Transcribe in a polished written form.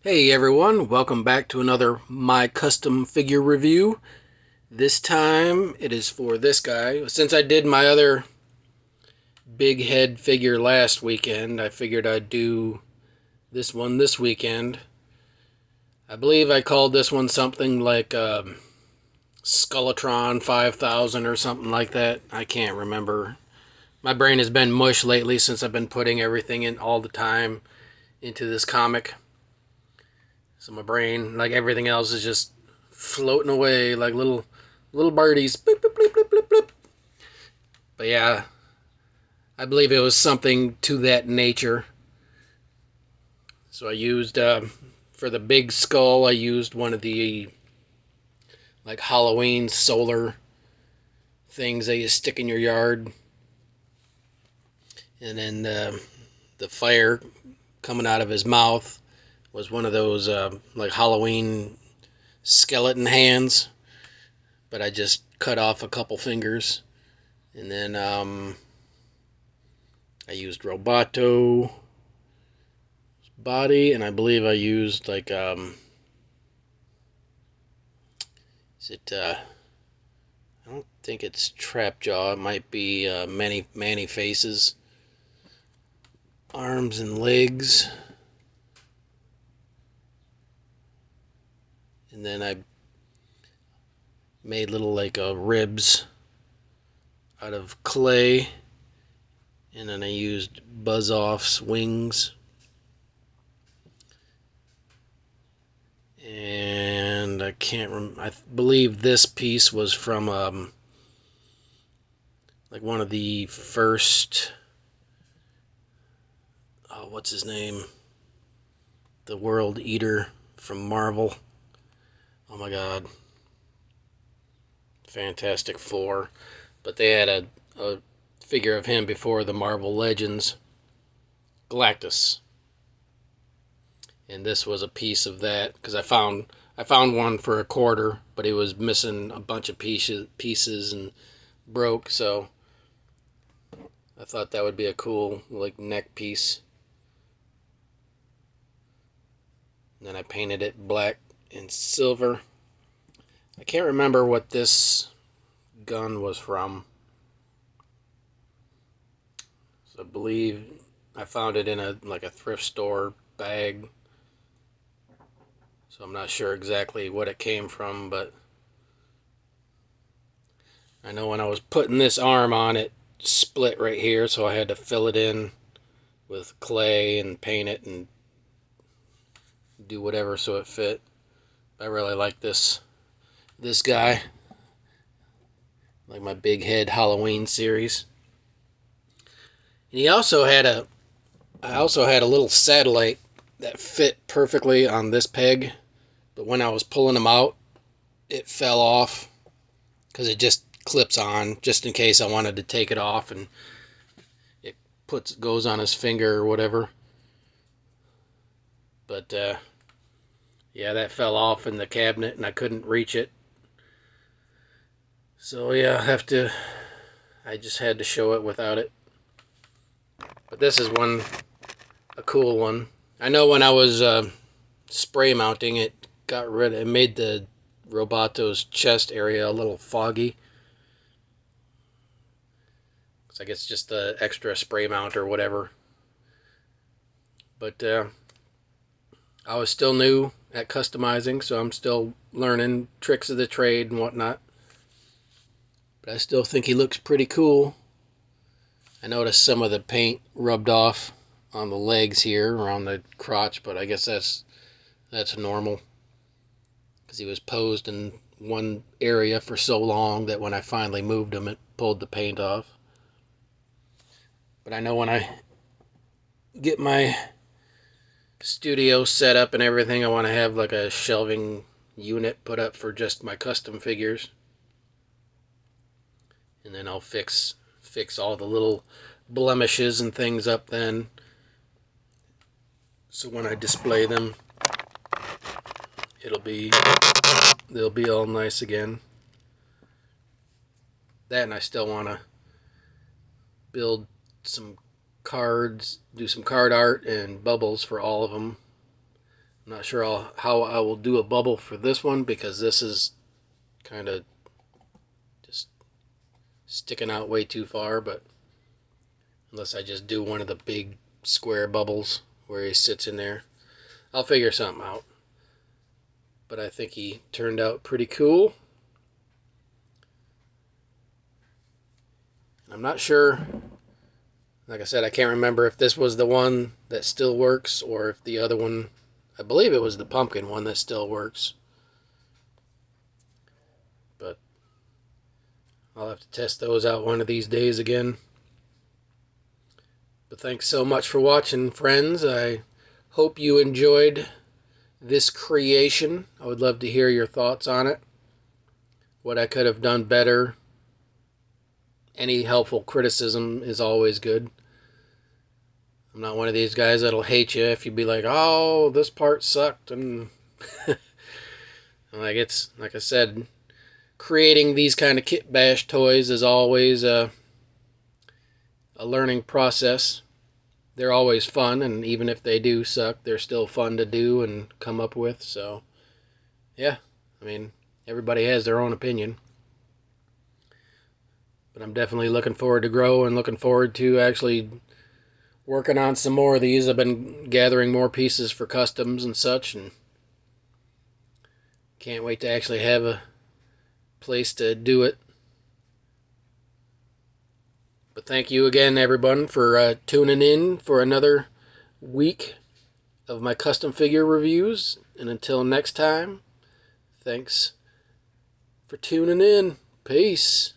Hey everyone, welcome back to another My Custom Figure review. This time it is for this guy. Since I did my other big head figure last weekend, I figured I'd do this one this weekend. I believe I called this one something like Skulletron 5000 or something like that. I can't remember. My brain has been mush lately since I've been putting everything in all the time into this comic. So my brain, like everything else, is just floating away like little birdies. Bloop, bloop, bloop, bloop, bloop, bloop. But yeah, I believe it was something to that nature. So I used for the big skull. I used one of the like Halloween solar things that you stick in your yard, and then the fire coming out of his mouth was one of those like Halloween skeleton hands. But I just cut off a couple fingers, and then I used Roboto body, and I believe I used like is it I don't think it's Trapjaw. It might be many faces, arms and legs, and then I made little like ribs out of clay, and then I used Buzz Off's wings. And I can't remember. I believe this piece was from like one of the first. Oh, what's his name? The World Eater from Marvel. Oh my God, Fantastic Four. But they had a figure of him before the Marvel Legends, Galactus, and this was a piece of that because I found one for a quarter, but it was missing a bunch of pieces and broke. So I thought that would be a cool like neck piece. And then I painted it black and silver. I can't remember what this gun was from. So I believe I found it in a like a thrift store bag. So I'm not sure exactly what it came from, but I know when I was putting this arm on, it split right here, so I had to fill it in with clay and paint it and do whatever so it fit. I really like this guy, like my big head Halloween series. And I also had a little satellite that fit perfectly on this peg, but when I was pulling them out, it fell off because it just clips on just in case I wanted to take it off and it goes on his finger or whatever. But yeah, that fell off in the cabinet and I couldn't reach it. So yeah, I just had to show it without it. But this is a cool one. I know when I was spray mounting it, it made the Robato's chest area a little foggy. I guess just the extra spray mount or whatever. But I was still new at customizing, so I'm still learning tricks of the trade and whatnot. But I still think he looks pretty cool. I noticed some of the paint rubbed off on the legs here, around the crotch, but I guess that's normal. Because he was posed in one area for so long that when I finally moved him, it pulled the paint off. But I know when I get my studio set up and everything, I want to have like a shelving unit put up for just my custom figures, and then I'll fix all the little blemishes and things up then, so when I display them they'll be all nice again. That, and I still want to build some cards, do some card art and bubbles for all of them. I'm not sure how I will do a bubble for this one, because this is kind of just sticking out way too far, but unless I just do one of the big square bubbles where he sits in there, I'll figure something out. But I think he turned out pretty cool. I'm not sure, like I said, I can't remember if this was the one that still works or if the other one, I believe it was the pumpkin one that still works. But I'll have to test those out one of these days again. But thanks so much for watching, friends. I hope you enjoyed this creation. I would love to hear your thoughts on it. What I could have done better. Any helpful criticism is always good. I'm not one of these guys that'll hate you if you be like, oh, this part sucked. And like I said, creating these kind of kit bash toys is always a learning process. They're always fun, and even if they do suck, they're still fun to do and come up with. So, yeah, I mean, everybody has their own opinion. But I'm definitely looking forward to grow and looking forward to actually working on some more of these. I've been gathering more pieces for customs and such, and can't wait to actually have a place to do it. But thank you again, everyone, for tuning in for another week of my custom figure reviews. And until next time, thanks for tuning in. Peace.